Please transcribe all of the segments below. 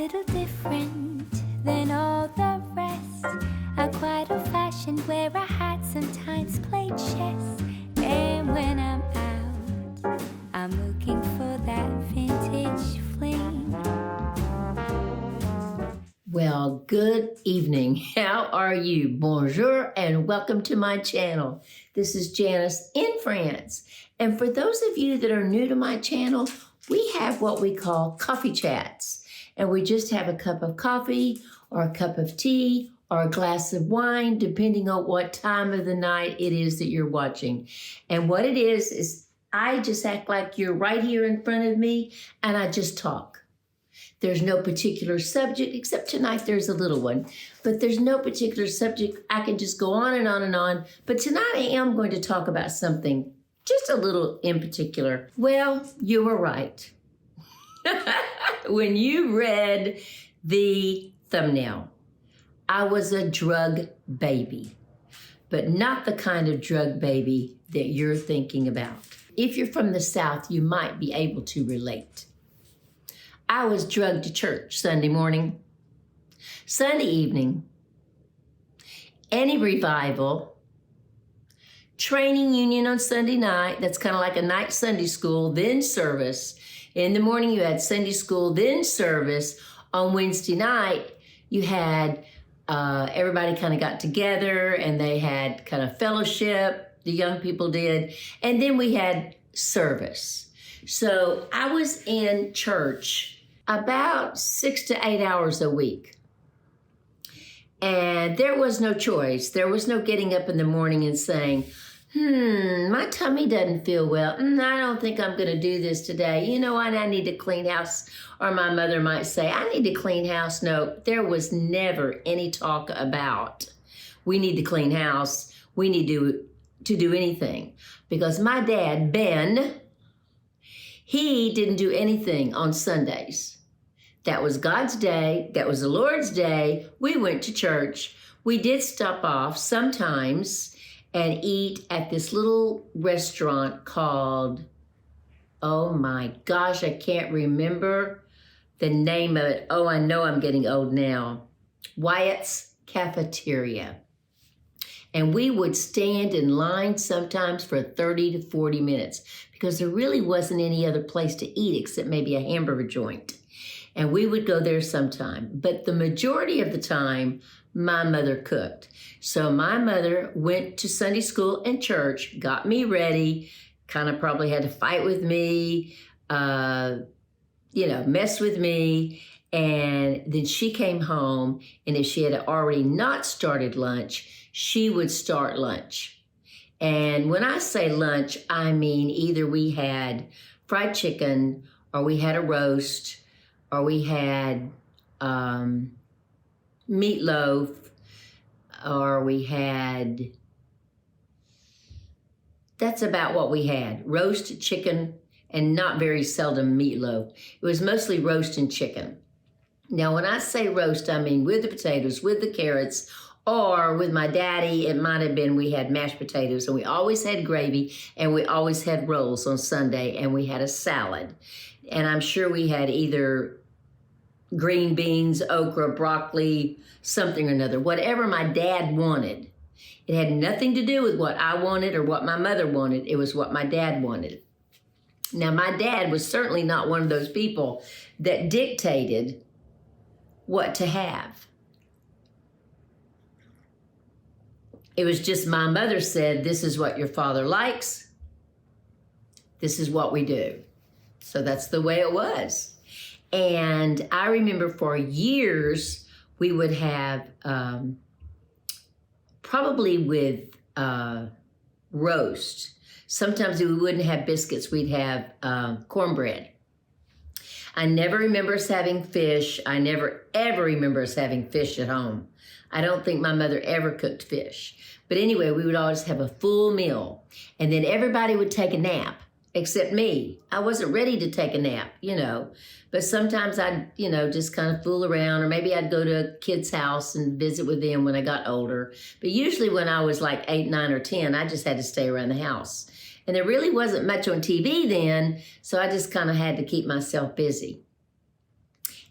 little different than all the rest. I'm quite old-fashioned, wear a hat, sometimes play chess. And when I'm out, I'm looking for that vintage fling. Well, good evening. How are you? Bonjour and welcome to my channel. This is Janice in France. And for those of you that are new to my channel, we have what we call coffee chats. And we just have a cup of coffee or a cup of tea or a glass of wine, depending on what time of the night it is that you're watching. And what it is I just act like you're right here in front of me and I just talk. There's no particular subject, except tonight there's a little one, but there's no particular subject. I can just go on and on and on. But tonight I am going to talk about something just a little in particular. Well, you were right. When you read the thumbnail, I was a drug baby, but not the kind of drug baby that you're thinking about. If you're from the South, you might be able to relate. I was drugged to church Sunday morning, Sunday evening, any revival, training union on Sunday night. That's kind of like a night Sunday school, then service. In the morning, you had Sunday school, then service. On Wednesday night, you had everybody kind of got together and they had kind of fellowship, the young people did, and then we had service. So I was in church about 6 to 8 hours a week. And there was no choice. There was no getting up in the morning and saying, my tummy doesn't feel well. I don't think I'm going to do this today. You know what? I need to clean house. Or my mother might say, I need to clean house. No, there was never any talk about, we need to clean house. We need to do anything. Because my dad, Ben, he didn't do anything on Sundays. That was God's day. That was the Lord's day. We went to church. We did stop off sometimes and eat at this little restaurant called, oh my gosh, I can't remember the name of it. Oh, I know I'm getting old now. Wyatt's Cafeteria. And we would stand in line sometimes for 30 to 40 minutes because there really wasn't any other place to eat except maybe a hamburger joint. And we would go there sometime. But the majority of the time, my mother cooked. So my mother went to Sunday school and church, got me ready, kind of probably had to fight with me, mess with me. And then she came home, and if she had already not started lunch, she would start lunch. And when I say lunch, I mean either we had fried chicken, or we had a roast, or we had meatloaf, or we had, that's about what we had. Roast chicken, and not very seldom meatloaf. It was mostly roast and chicken. Now, when I say roast, I mean with the potatoes, with the carrots, or with my daddy, it might have been we had mashed potatoes, and we always had gravy, and we always had rolls on Sunday, and we had a salad. And I'm sure we had either green beans, okra, broccoli, something or another, whatever my dad wanted. It had nothing to do with what I wanted or what my mother wanted. It was what my dad wanted. Now, my dad was certainly not one of those people that dictated what to have. It was just my mother said, this is what your father likes. This is what we do. So that's the way it was. And I remember for years, we would have, probably with roast. Sometimes we wouldn't have biscuits. We'd have cornbread. I never remember us having fish. I never, ever remember us having fish at home. I don't think my mother ever cooked fish. But anyway, we would always have a full meal. And then everybody would take a nap, except me. I wasn't ready to take a nap, But sometimes I'd, just kind of fool around, or maybe I'd go to a kid's house and visit with them when I got older. But usually when I was like 8, 9, or 10, I just had to stay around the house. And there really wasn't much on TV then, so I just kind of had to keep myself busy.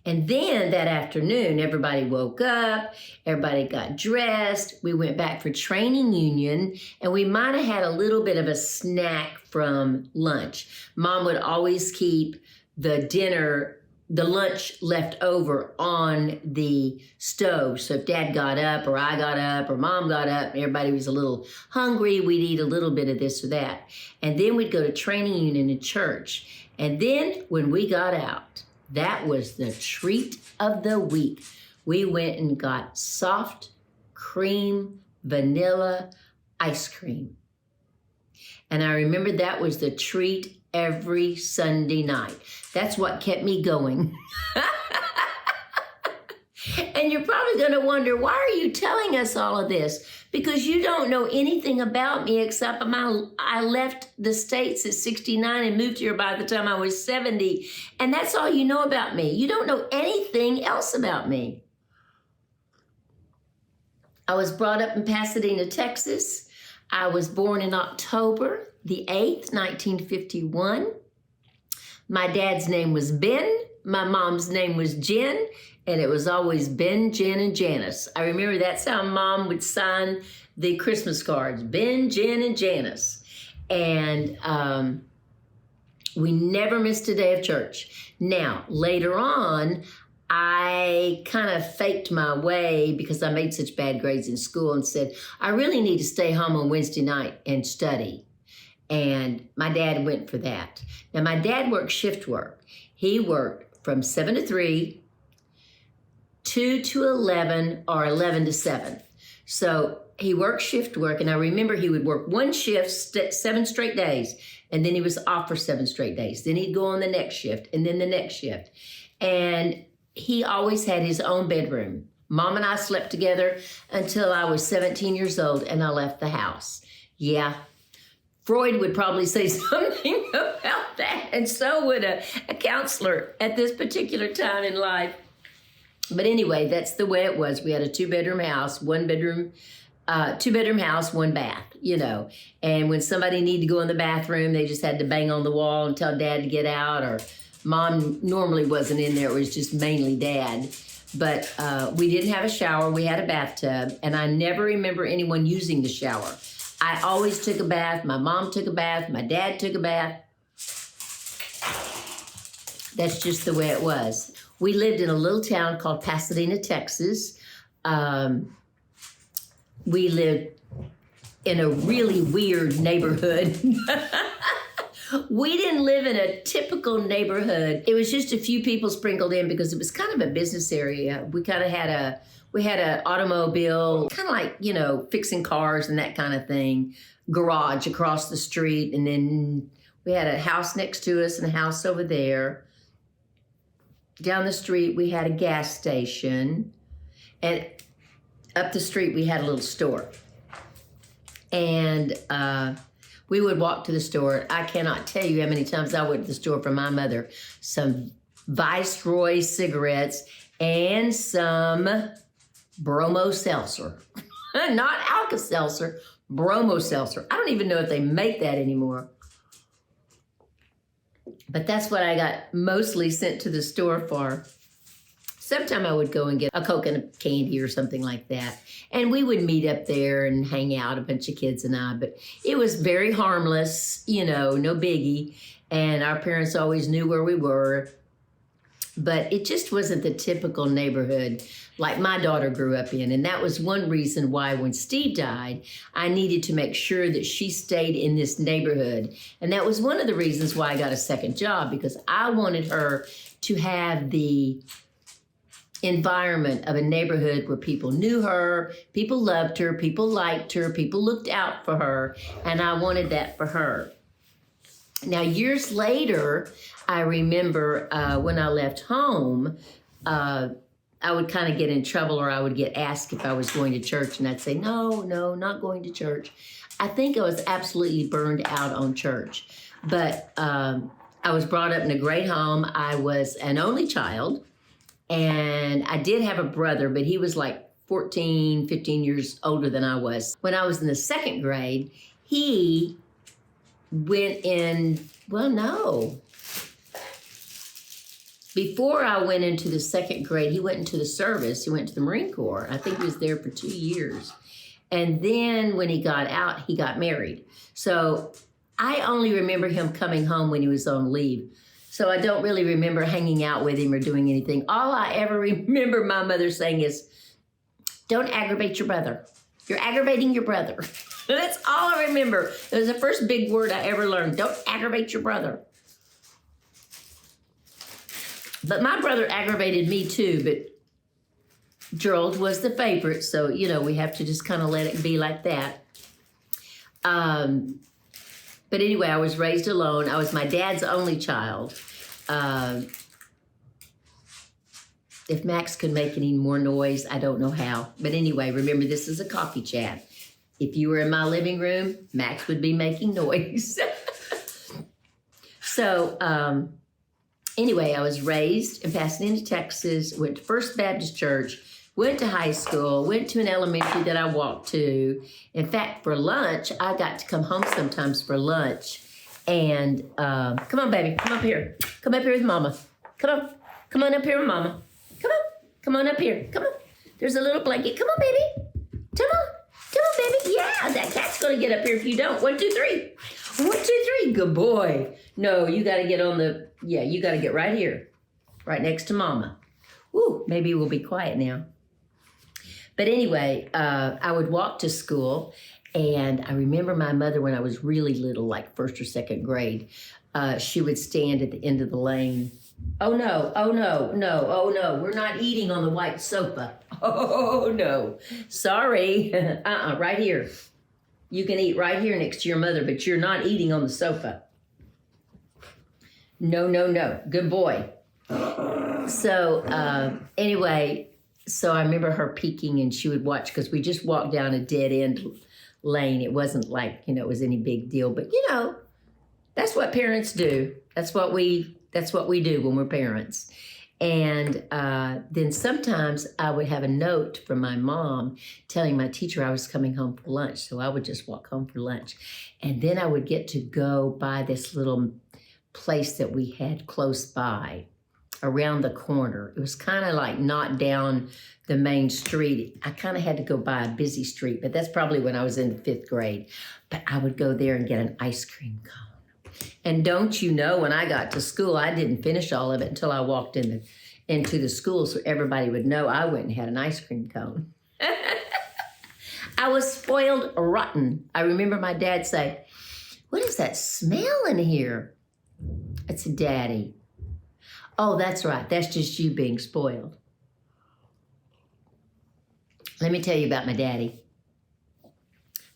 And then that afternoon, everybody woke up, everybody got dressed. We went back for training union, and we might have had a little bit of a snack from lunch. Mom would always keep the lunch left over on the stove. So if Dad got up, or I got up, or Mom got up, and everybody was a little hungry, we'd eat a little bit of this or that. And then we'd go to training union in church. And then when we got out, that was the treat of the week. We went and got soft cream vanilla ice cream. And I remember that was the treat every Sunday night. That's what kept me going. And you're probably going to wonder, why are you telling us all of this? Because you don't know anything about me except I left the States at 69 and moved here by the time I was 70. And that's all you know about me. You don't know anything else about me. I was brought up in Pasadena, Texas. I was born in October the 8th, 1951. My dad's name was Ben. My mom's name was Jen. And it was always Ben, Jen, and Janice. I remember that's how Mom would sign the Christmas cards, Ben, Jen, and Janice. And we never missed a day of church. Now, later on, I kind of faked my way because I made such bad grades in school and said, I really need to stay home on Wednesday night and study. And my dad went for that. Now, my dad worked shift work. He worked from 7 to 3, 2 to 11, or 11 to 7. So he worked shift work, and I remember he would work one shift 7 straight days, and then he was off for 7 straight days. Then he'd go on the next shift, and then the next shift. And he always had his own bedroom. Mom and I slept together until I was 17 years old, and I left the house. Yeah, Freud would probably say something about that, and so would a counselor at this particular time in life. But anyway, that's the way it was. We had a 2-bedroom house, 2-bedroom house, 1 bath, you know. And when somebody needed to go in the bathroom, they just had to bang on the wall and tell Dad to get out, or Mom normally wasn't in there. It was just mainly Dad. But we didn't have a shower. We had a bathtub, and I never remember anyone using the shower. I always took a bath. My mom took a bath. My dad took a bath. That's just the way it was. We lived in a little town called Pasadena, Texas. We lived in a really weird neighborhood. We didn't live in a typical neighborhood. It was just a few people sprinkled in because it was kind of a business area. We kind of had an automobile, kind of like, you know, fixing cars and that kind of thing, garage across the street. And then we had a house next to us and a house over there. Down the street, we had a gas station, and up the street, we had a little store. And we would walk to the store. I cannot tell you how many times I went to the store for my mother. Some Viceroy cigarettes and some Bromo seltzer. Not Alka-Seltzer, Bromo seltzer. I don't even know if they make that anymore. But that's what I got mostly sent to the store for. Sometime I would go and get a coconut candy or something like that. And we would meet up there and hang out, a bunch of kids and I. But it was very harmless, you know, no biggie. And our parents always knew where we were. But it just wasn't the typical neighborhood like my daughter grew up in. And that was one reason why when Steve died, I needed to make sure that she stayed in this neighborhood. And that was one of the reasons why I got a second job, because I wanted her to have the environment of a neighborhood where people knew her, people loved her, people liked her, people looked out for her. And I wanted that for her. Now, years later, I remember when I left home, I would kind of get in trouble, or I would get asked if I was going to church, and I'd say, no, not going to church. I think I was absolutely burned out on church. But I was brought up in a great home. I was an only child, and I did have a brother, but he was like 14, 15 years older than I was. When I was in the 2nd grade, he went in, well, no. before I went into the second grade, he went into the service. He went to the Marine Corps. I think he was there for 2 years. And then when he got out, he got married. So I only remember him coming home when he was on leave. So I don't really remember hanging out with him or doing anything. All I ever remember my mother saying is, don't aggravate your brother. You're aggravating your brother. That's all I remember. It was the first big word I ever learned. Don't aggravate your brother. But my brother aggravated me too, but Gerald was the favorite. So, you know, we have to just kind of let it be like that. But anyway, I was raised alone. I was my dad's only child. If Max could make any more noise, I don't know how. But anyway, remember, this is a coffee chat. If you were in my living room, Max would be making noise. So anyway, I was raised in Pasadena, Texas, went to First Baptist Church, went to high school, went to an elementary that I walked to. In fact, for lunch, I got to come home sometimes for lunch. And come on, baby, come up here. Come up here with Mama. Come on up here with Mama. Come on up here. Come on. There's a little blanket. Come on, baby. Come on, baby. Yeah, that cat's going to get up here if you don't. 1, 2, 3. 1, 2, 3. Good boy. No, you got to get on the, you got to get right here. Right next to Mama. Ooh, maybe we'll be quiet now. But anyway, I would walk to school, and I remember my mother when I was really little, like first or second grade, she would stand at the end of the lane. Oh no, we're not eating on the white sofa. Oh no, sorry, right here. You can eat right here next to your mother, but you're not eating on the sofa. No, good boy. So anyway, so I remember her peeking and she would watch because we just walked down a dead end lane. It wasn't like, it was any big deal, but that's what parents do. That's what we do when we're parents. And then sometimes I would have a note from my mom telling my teacher I was coming home for lunch. So I would just walk home for lunch. And then I would get to go by this little place that we had close by around the corner. It was kind of like not down the main street. I kind of had to go by a busy street, but that's probably when I was in the 5th grade. But I would go there and get an ice cream cone. And don't you know, when I got to school, I didn't finish all of it until I walked into the school so everybody would know I went and had an ice cream cone. I was spoiled rotten. I remember my dad say, "What is that smell in here?" It's Daddy. Oh, that's right. That's just you being spoiled. Let me tell you about my daddy.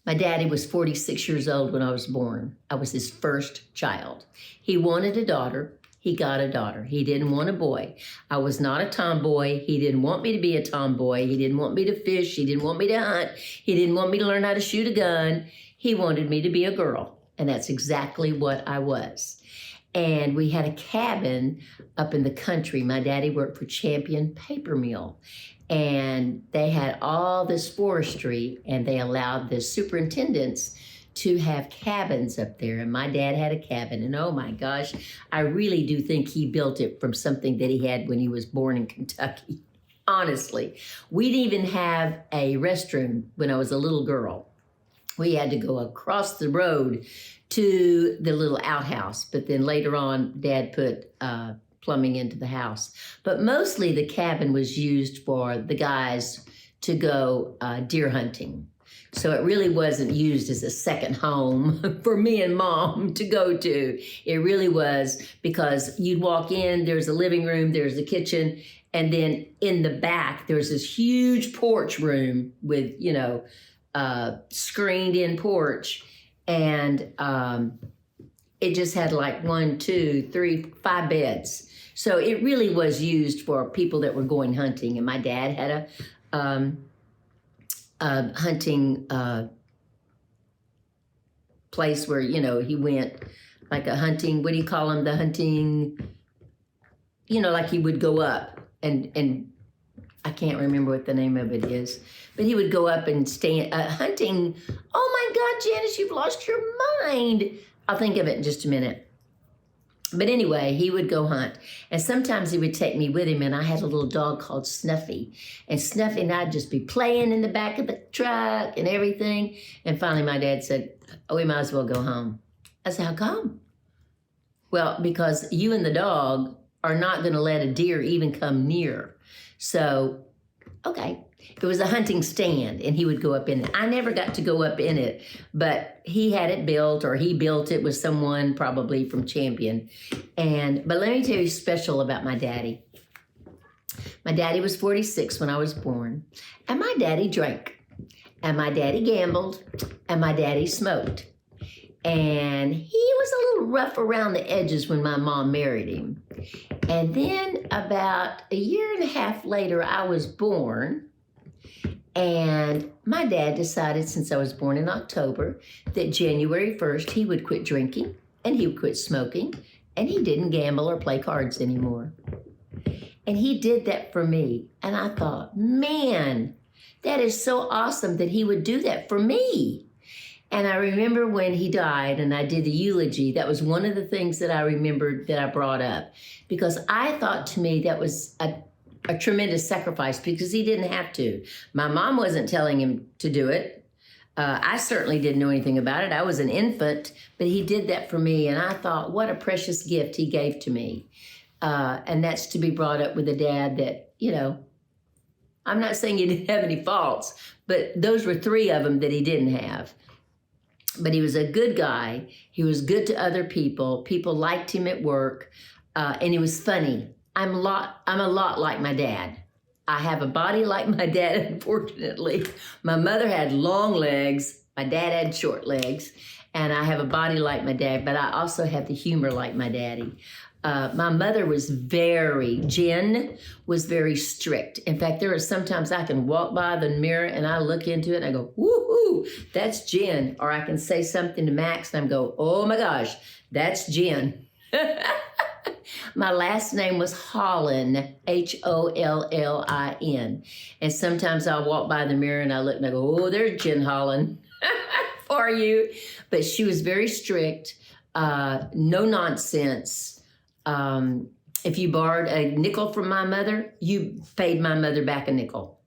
My daddy was 46 years old when I was born. I was his first child. He wanted a daughter. He got a daughter. He didn't want a boy. I was not a tomboy. He didn't want me to be a tomboy. He didn't want me to fish. He didn't want me to hunt. He didn't want me to learn how to shoot a gun. He wanted me to be a girl. And that's exactly what I was. And we had a cabin up in the country. My daddy worked for Champion Paper Mill. And they had all this forestry, and they allowed the superintendents to have cabins up there. And my dad had a cabin, and oh my gosh, I really do think he built it from something that he had when he was born in Kentucky. Honestly, we didn't even have a restroom when I was a little girl. We had to go across the road to the little outhouse, but then later on, Dad put plumbing into the house. But mostly the cabin was used for the guys to go deer hunting. So it really wasn't used as a second home for me and Mom to go to. It really was because you'd walk in, there's a living room, there's the kitchen, and then in the back, there's this huge porch room with, screened in porch. And it just had like 1, 2, 3, 5 beds. So it really was used for people that were going hunting. And my dad had a hunting place where, he went like a hunting, what do you call them? The hunting, like he would go up and I can't remember what the name of it is, but he would go up and stand hunting. Oh my God, Janice, you've lost your mind. I'll think of it in just a minute. But anyway, he would go hunt. And sometimes he would take me with him, and I had a little dog called Snuffy. And Snuffy and I'd just be playing in the back of the truck and everything. And finally my dad said, "Oh, we might as well go home." I said, "How come?" "Well, because you and the dog are not going to let a deer even come near." So, okay. It was a hunting stand, and he would go up in it. I never got to go up in it, but he had it built, or he built it with someone probably from Champion. But let me tell you special about my daddy. My daddy was 46 when I was born, and my daddy drank, and my daddy gambled, and my daddy smoked. And he was a little rough around the edges when my mom married him. And then about a year and a half later, I was born. And my dad decided, since I was born in October, that January 1st, he would quit drinking and he would quit smoking, and he didn't gamble or play cards anymore. And he did that for me. And I thought, man, that is so awesome that he would do that for me. And I remember when he died and I did the eulogy, that was one of the things that I remembered that I brought up, because I thought to me that was a tremendous sacrifice, because he didn't have to. My mom wasn't telling him to do it. I certainly didn't know anything about it. I was an infant, but he did that for me. And I thought, what a precious gift he gave to me. And that's to be brought up with a dad that, I'm not saying he didn't have any faults, but those were 3 of them that he didn't have. But he was a good guy. He was good to other people. People liked him at work. And he was funny. I'm a lot like my dad. I have a body like my dad, unfortunately. My mother had long legs. My dad had short legs. And I have a body like my dad, but I also have the humor like my daddy. My mother Jen was very strict. In fact, there are sometimes I can walk by the mirror and I look into it and I go, woohoo, that's Jen. Or I can say something to Max and I go, oh my gosh, that's Jen. My last name was Hollin, Hollin. And sometimes I'll walk by the mirror and I look and I go, oh, there's Jen Hollin for you. But she was very strict, no nonsense. If you borrowed a nickel from my mother, you paid my mother back a nickel.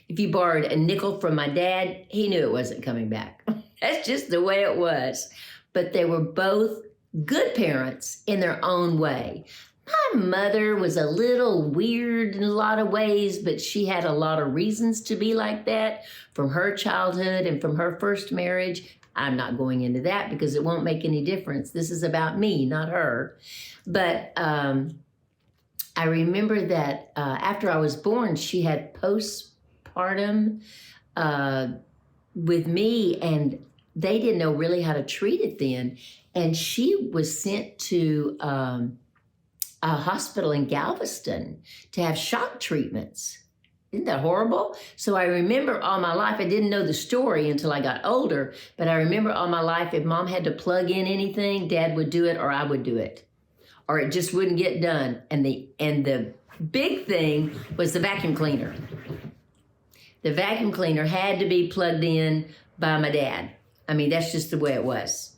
If you borrowed a nickel from my dad, he knew it wasn't coming back. That's just the way it was. But they were both good parents in their own way. My mother was a little weird in a lot of ways, but she had a lot of reasons to be like that from her childhood and from her first marriage. I'm not going into that because it won't make any difference. This is about me, not her. But I remember that after I was born, she had postpartum with me, and they didn't know really how to treat it then. And she was sent to a hospital in Galveston to have shock treatments. Isn't that horrible? So I remember all my life, I didn't know the story until I got older, but I remember all my life, if mom had to plug in anything, dad would do it or I would do it. Or it just wouldn't get done. And the big thing was the vacuum cleaner. The vacuum cleaner had to be plugged in by my dad. I mean, that's just the way it was.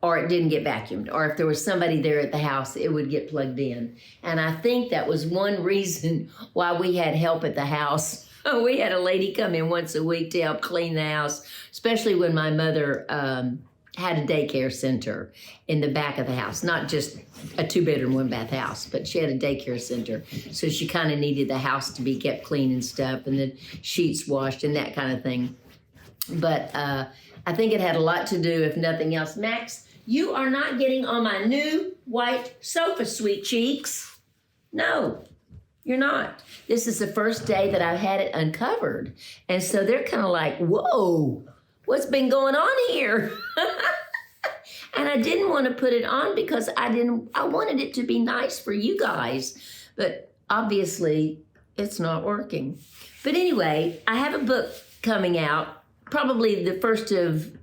Or it didn't get vacuumed. Or if there was somebody there at the house, it would get plugged in. And I think that was one reason why we had help at the house. We had a lady come in once a week to help clean the house, especially when my mother had a daycare center in the back of the house. Not just a 2-bedroom, 1-bath house, but she had a daycare center. So she kind of needed the house to be kept clean and stuff, and the sheets washed and that kind of thing. But I think it had a lot to do, if nothing else. Max, you are not getting on my new white sofa, sweet cheeks. No, you're not. This is the first day that I've had it uncovered. And so they're kind of like, whoa, what's been going on here? And I didn't want to put it on because I wanted it to be nice for you guys. But obviously, it's not working. But anyway, I have a book coming out, probably the first of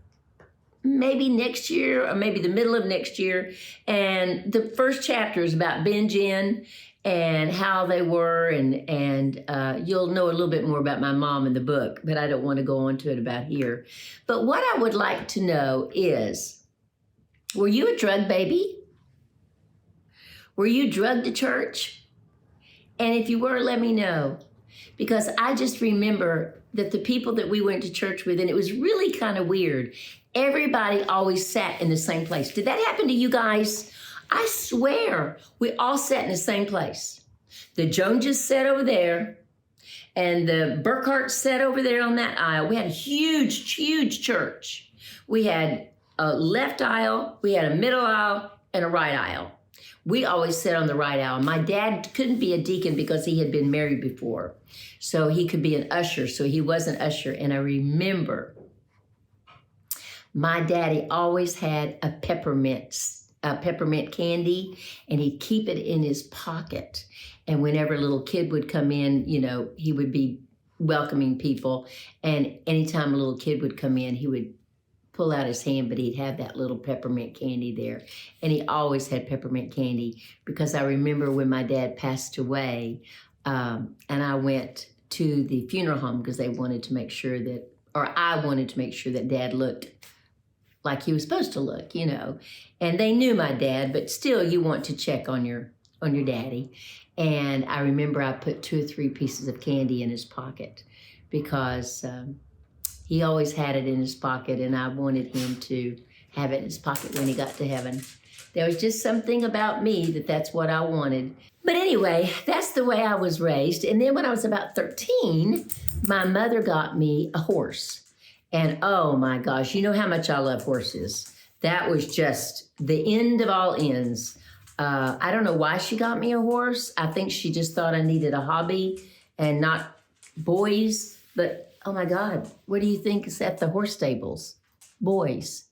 maybe next year or maybe the middle of next year. And the first chapter is about Ben Jen and how they were. And you'll know a little bit more about my mom in the book, but I don't want to go into it about here. But what I would like to know is, were you a drug baby? Were you drugged to church? And if you were, let me know. Because I just remember that the people that we went to church with, and it was really kind of weird, everybody always sat in the same place. Did that happen to you guys? I swear, we all sat in the same place. The Joneses sat over there, and the Burkharts sat over there on that aisle. We had a huge, huge church. We had a left aisle, we had a middle aisle, and a right aisle. We always sat on the right aisle. My dad couldn't be a deacon because he had been married before. So he could be an usher, so he was an usher. And I remember my daddy always had a peppermint candy, and he'd keep it in his pocket. And whenever a little kid would come in, you know, he would be welcoming people. And anytime a little kid would come in, he would pull out his hand, but he'd have that little peppermint candy there. And he always had peppermint candy, because I remember when my dad passed away, and I went to the funeral home because they wanted to make sure that, or I wanted to make sure that Dad looked like he was supposed to look, you know. And they knew my dad, but still you want to check on your daddy. And I remember I put 2 or 3 pieces of candy in his pocket because he always had it in his pocket, and I wanted him to have it in his pocket when he got to heaven. There was just something about me that's what I wanted. But anyway, that's the way I was raised. And then when I was about 13, my mother got me a horse. And oh my gosh, you know how much I love horses. That was just the end of all ends. I don't know why she got me a horse. I think she just thought I needed a hobby and not boys. But oh my God, what do you think is at the horse stables? Boys.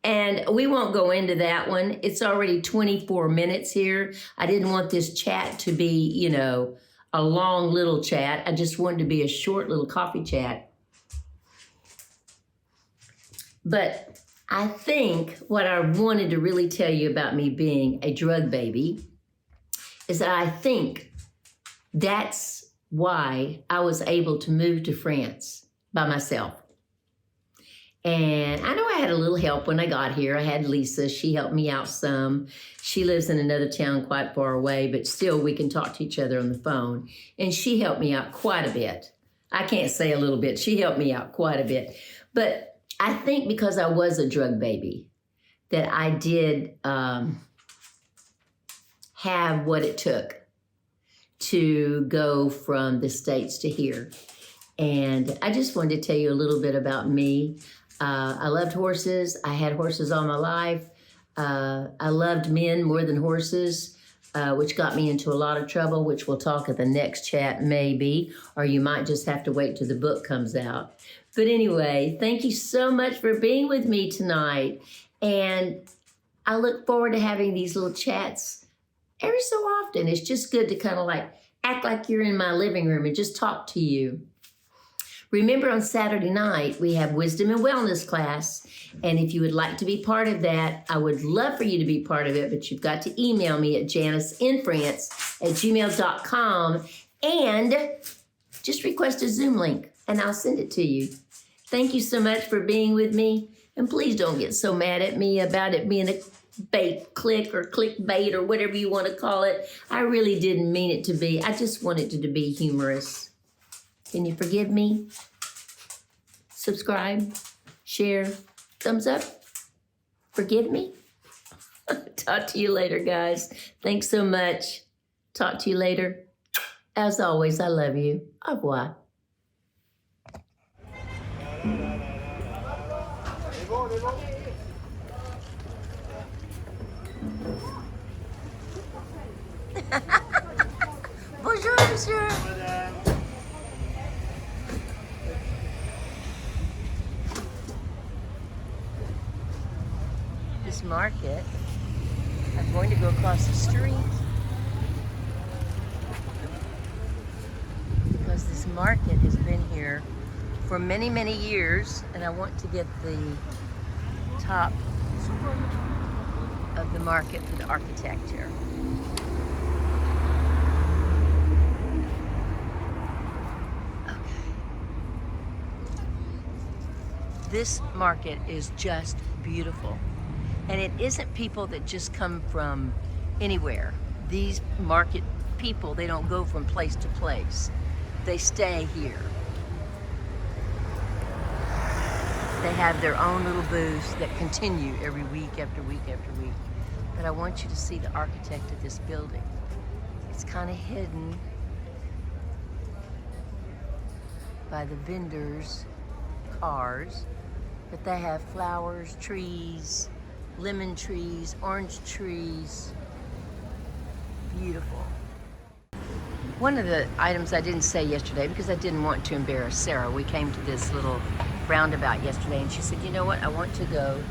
And we won't go into that one. It's already 24 minutes here. I didn't want this chat to be, you know, a long little chat. I just wanted to be a short little coffee chat. But I think what I wanted to really tell you about me being a drug baby is that I think that's why I was able to move to France by myself. And I know I had a little help when I got here. I had Lisa. She helped me out some. She lives in another town quite far away, but still we can talk to each other on the phone. And she helped me out quite a bit. I can't say a little bit. She helped me out quite a bit. But I think because I was a drug baby, that I did have what it took to go from the States to here. And I just wanted to tell you a little bit about me. I loved horses. I had horses all my life. I loved men more than horses, which got me into a lot of trouble, which we'll talk at the next chat maybe, or you might just have to wait till the book comes out. But anyway, thank you so much for being with me tonight. And I look forward to having these little chats every so often. It's just good to kind of like act like you're in my living room and just talk to you. Remember, on Saturday night, we have Wisdom and Wellness class. And if you would like to be part of that, I would love for you to be part of it, but you've got to email me at janiceinfrance@gmail.com and just request a Zoom link, and I'll send it to you. Thank you so much for being with me. And please don't get so mad at me about it being a bait click or clickbait or whatever you want to call it. I really didn't mean it to be. I just wanted it to be humorous. Can you forgive me? Subscribe, share, thumbs up. Forgive me? Talk to you later, guys. Thanks so much. Talk to you later. As always, I love you. Au revoir. Bonjour, monsieur. This market, I'm going to go across the street because this market has been here for many, many years, and I want to get the top of the market for the architecture. Okay. This market is just beautiful. And it isn't people that just come from anywhere. These market people, they don't go from place to place. They stay here. They have their own little booths that continue every week after week after week. But I want you to see the architect of this building. It's kind of hidden by the vendors' cars, but they have flowers, trees, lemon trees, orange trees. Beautiful. One of the items I didn't say yesterday because I didn't want to embarrass Sarah, we came to this little roundabout yesterday and she said, you know what, I want to go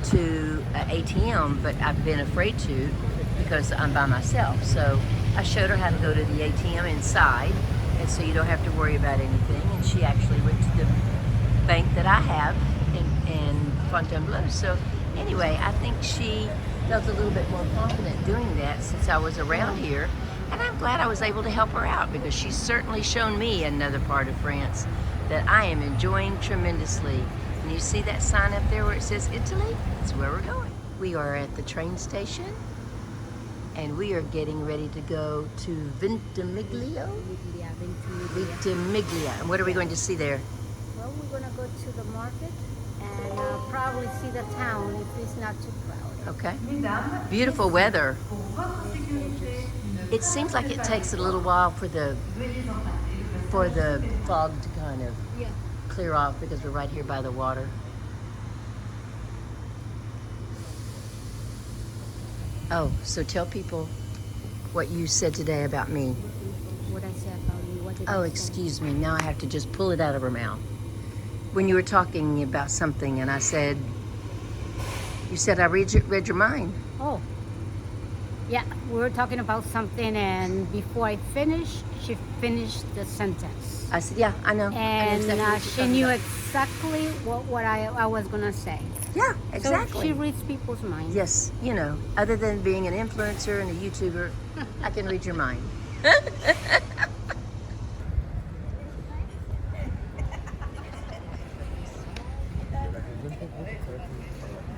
to an ATM, but I've been afraid to because I'm by myself. So I showed her how to go to the ATM inside, and so you don't have to worry about anything. And she actually went to the bank that I have in Fontainebleau. So anyway, I think she felt a little bit more confident doing that since I was around here. And I'm glad I was able to help her out because she's certainly shown me another part of France that I am enjoying tremendously. And you see that sign up there where it says Italy? That's where we're going. We are at the train station and we are getting ready to go to Ventimiglia. Ventimiglia. And what are we going to see there? Well, we're going to go to the market and probably see the town if it's not too crowded. Okay. Beautiful weather. It seems like it takes a little while for the fog to kind of clear off because we're right here by the water. Oh, so tell people what you said today about me. What I said about you? What did I say? Excuse me. Now I have to just pull it out of her mouth. When you were talking about something and I said, you said I read your mind. Oh. Yeah, we were talking about something and before I finished, she finished the sentence. I said, yeah, I know. And I know exactly what you're she talking knew about. exactly what I was going to say. Yeah, So exactly. she reads people's minds. Yes, you know, other than being an influencer and a YouTuber, I can read your mind.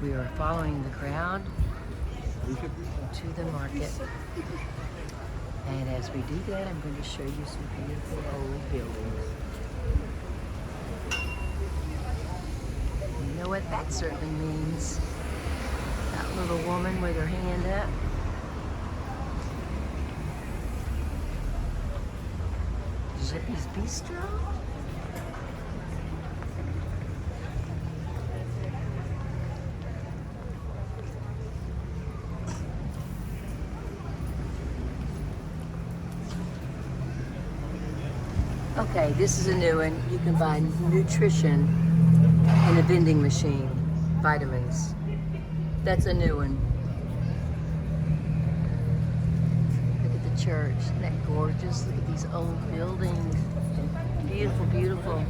We are following the crowd to the market. And as we do that, I'm going to show you some beautiful old buildings. You know what that certainly means. That little woman with her hand up. Zippy's Bistro. Okay, this is a new one. You can buy nutrition in a vending machine, vitamins. That's a new one. Look at the church. Isn't that gorgeous? Look at these old buildings. Beautiful, beautiful.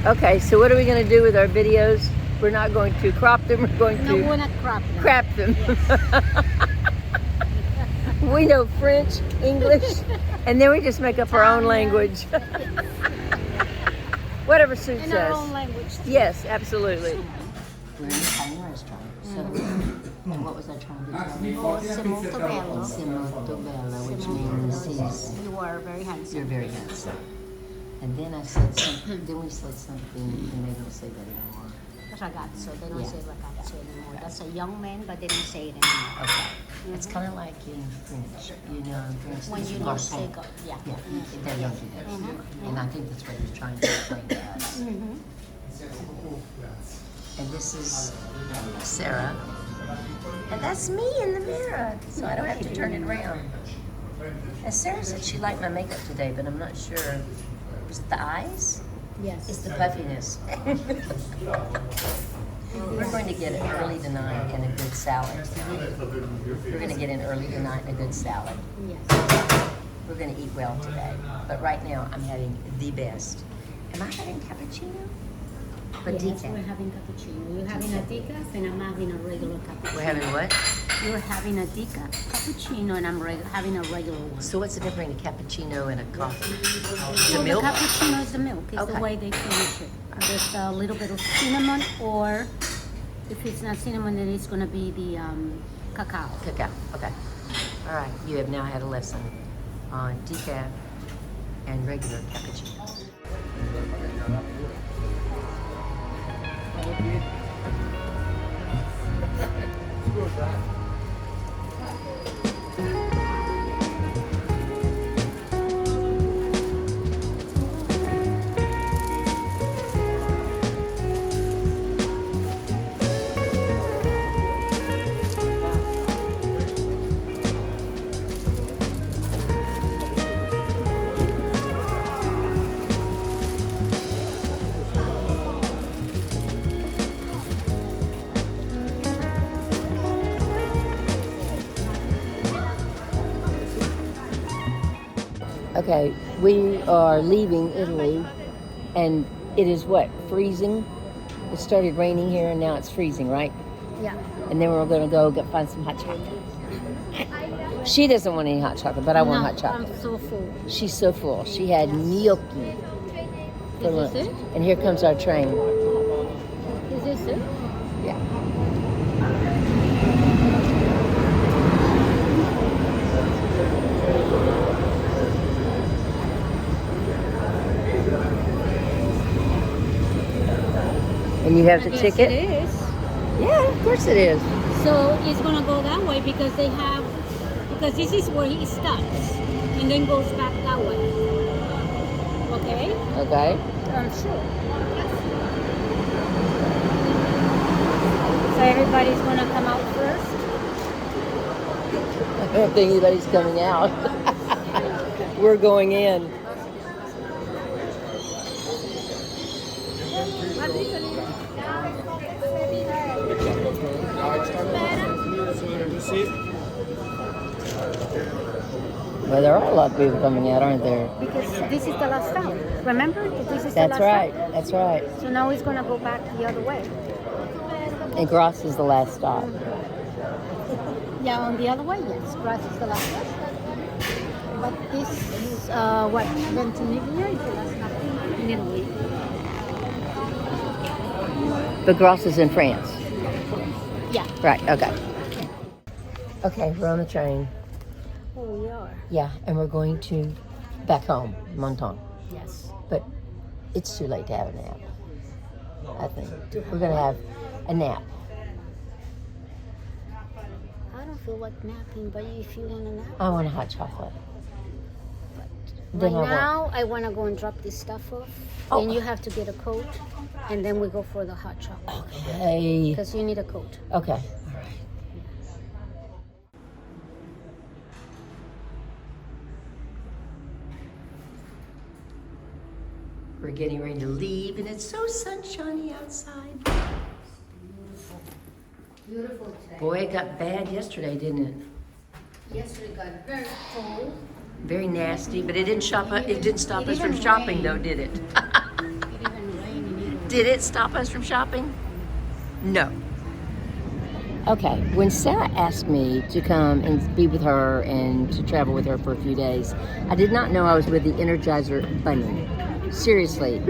Okay, so what are we going to do with our videos? We're not going to crop them, we're going No, to we're not cropping. crap them. We know French, English, and then we just make up our own language. Whatever suits In our us. own language. Yes, absolutely. We're in the Italian restaurant. So, and what was I trying to tell you? Sei molto bello. Sei molto bella, which means You are very handsome. you're very handsome. And then I said something, then we said something, and they don't say that anymore. Ragazzo. They don't Yeah. say ragazzo anymore. That's a young man, but they don't say it anymore. Okay. It's kind of like in French. You know, in French, When it's you don't garçon. say go, yeah. Yeah, they don't do that. And I think that's what he's trying to explain to us. And this is Sarah. And that's me in the mirror, so I don't have to turn it around. And Sarah said she liked my makeup today, but I'm not sure. Was it the eyes? Yes. It's the puffiness. We're going to get it early tonight and a good salad. We're going to get in early tonight and a good salad. Yes. We're going to eat well today. But right now, I'm having the best. Am I having cappuccino? But Yes, decaf. we're having cappuccino. You're having a decaf and I'm having a regular cappuccino. We're having what? You're having a decaf cappuccino and I'm having a regular one. So what's the difference between a cappuccino and a coffee? So The milk? The cappuccino is the milk. It's Okay. the way they finish it. There's a little bit of cinnamon, or if it's not cinnamon, then it's going to be the cacao. Cacao. Okay. All right. You have now had a lesson on decaf and regular cappuccino. Okay, we are leaving Italy, and it is what? Freezing? It started raining here, and now it's freezing, right? Yeah. And then we're going to go find some hot chocolate. She doesn't want any hot chocolate, but I want hot chocolate. I'm so full. She's so full. She had gnocchi for Is lunch. this it? And here comes our train. Is this it? Yeah. And you have the Yes, ticket? it is. Yeah, of course it is. So it's going to go that way because because this is where he stops and then goes back that way. Okay? Okay. I'm sure. So everybody's going to come out first. I don't think anybody's coming out. We're going in. Well, there are a lot of people coming out, aren't there? Because this is the last stop. Remember? This is the That's last right. stop. That's right. So now he's going to go back the other way. And Gross is the last stop. Yeah, on the other way, yes. Grass is the last stop. But this is what? Ventimiglia is the last stop in Italy. But Gross is in France. Yeah. Right, okay. Okay, we're on the train. Oh, we are. Yeah, and we're going to back home, Menton. Yes. But it's too late to have a nap, I think. We're going to have a nap. I don't feel like napping, but if you want to nap. I want a hot chocolate. Right Then I now, I want to go and drop this stuff off. Oh. And you have to get a coat. And then we go for the hot chocolate. Okay. Because you need a coat. Okay. All right. We're getting ready to leave, and it's so sunshiny outside. Beautiful today. Boy, it got bad yesterday, didn't it? Yesterday got very cold. Very nasty, but it didn't stop It us from didn't shopping, rain. though, did it? It even rained in Italy. Did it stop us from shopping? No. Okay, when Sarah asked me to come and be with her and to travel with her for a few days, I did not know I was with the Energizer Bunny. Seriously.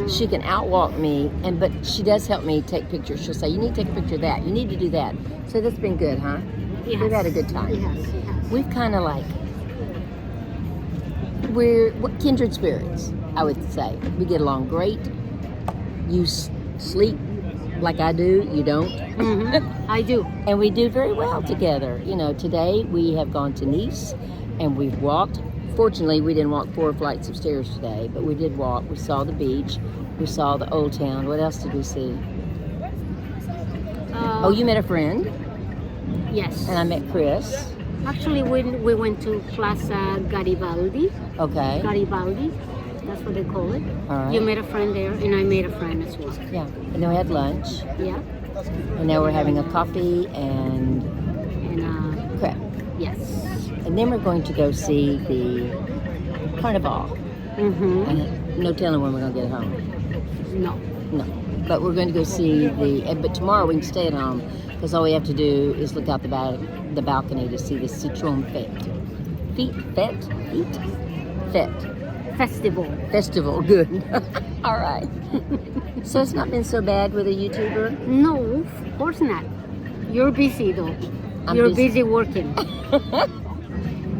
She can outwalk me, but she does help me take pictures. She'll say, you need to take a picture of that. You need to do that. So that's been good, huh? Yes. We've had a good time. Yes, yes. We've kind of like, we're kindred spirits, I would say. We get along great. You sleep like I do, you don't. I do. And we do very well together. You know, today we have gone to Nice and we've walked. Fortunately, we didn't walk 4 flights of stairs today, but we did walk. We saw the beach. We saw the old town. What else did we see? Oh, you met a friend, Yes. and I met Chris. Actually, we went to Plaza Garibaldi. Okay. Garibaldi, that's what they call it. All right. You met a friend there, and I made a friend as well. Yeah. And then we had lunch. Yeah. And now we're having a coffee and And crap. yes. And then we're going to go see the carnival. And no telling when we're going to get home. No. No. But we're going to go see but tomorrow we can stay at home because all we have to do is look out the balcony to see the Citron Fete. Festival, good. All right. So it's not been so bad with a YouTuber? No, of course not. You're busy though. You're busy working.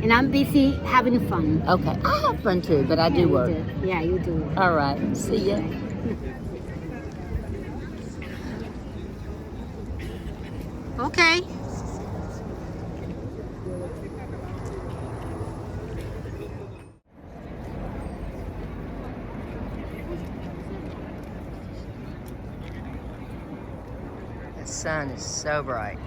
And I'm busy having fun. Okay. I have fun too, but I do work. Yeah, you do. All right. See ya. Okay. The sun is so bright.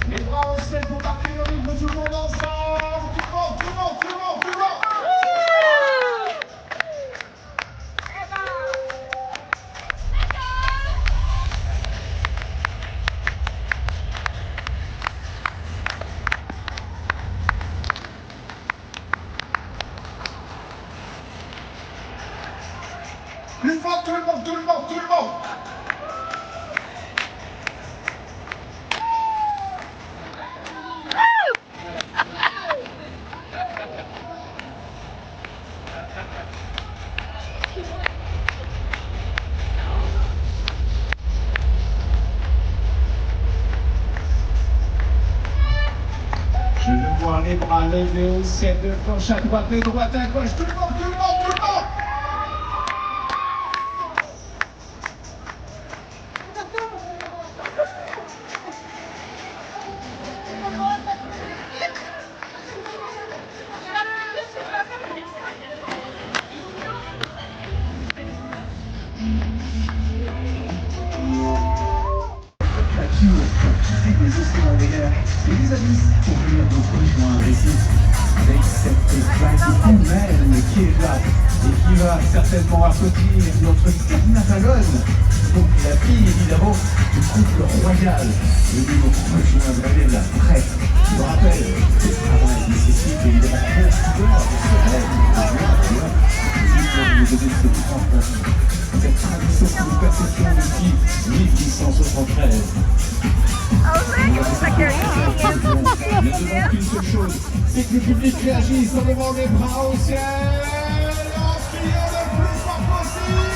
Les bras au ciel pour marquer le rythme, tout le monde ensemble. Tout le monde. Plus fort, tout le monde. Je veux voir les bras levés au ciel de gauche à droite, de droite à gauche. Tout le monde. Des océans d'ailleurs, des visages certainement applaudir notre carnavalone, donc la fille évidemment du couple royal, venu nous rejoindre la prête. Je me rappelle, ce travail nécessite évidemment beaucoup de semaines, de donner ce grand principe. Cette tradition que nous perceptions depuis 1873. Ne demande qu'une seule chose, c'est que le public réagisse en levant les bras au ciel, en criant le plus fort possible.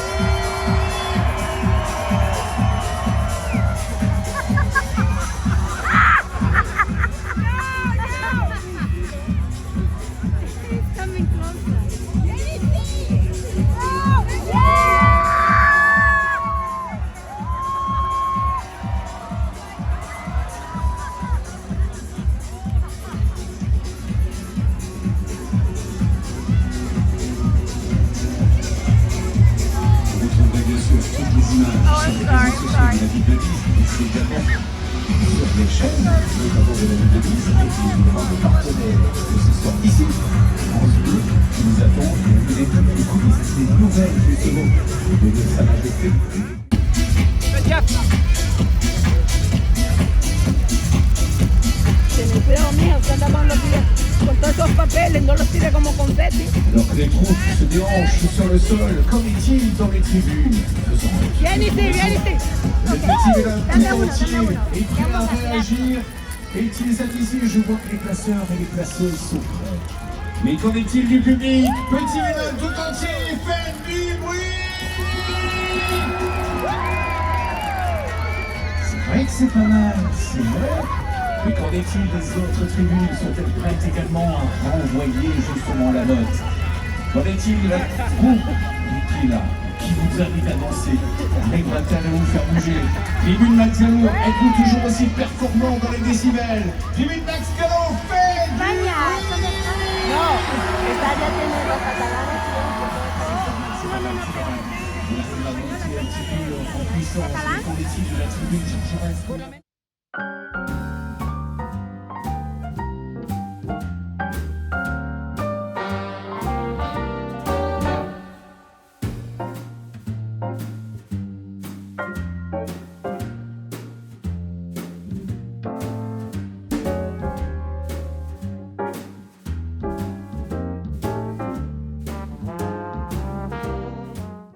Alors que les troupes se déhanchent sur le sol, qu'en est-il dans les tribunes? Janice. Le petit là, tout entier est prêt à réagir. Est-il satisfait? Je vois que les placeurs et les placeuses sont prêts. Mais qu'en est-il du public? Petit là, tout entier, faites du bruit! C'est vrai que c'est pas mal, c'est vrai. Mais qu'en est-il des autres tribunes? Sont-elles prêtes également à renvoyer justement la note? Qu'en est-il de la groupe qui est là, qui vous invite à danser? Arrivera-t-elle à vous faire bouger? Tribune Max Gallo, êtes-vous toujours aussi performant dans les décibels? Tribune Max Gallo, faites du bruit! No, Italia tiene los catalanes On va monter un petit peu en puissance. Qu'en est-il de la tribune Jean Jaurès?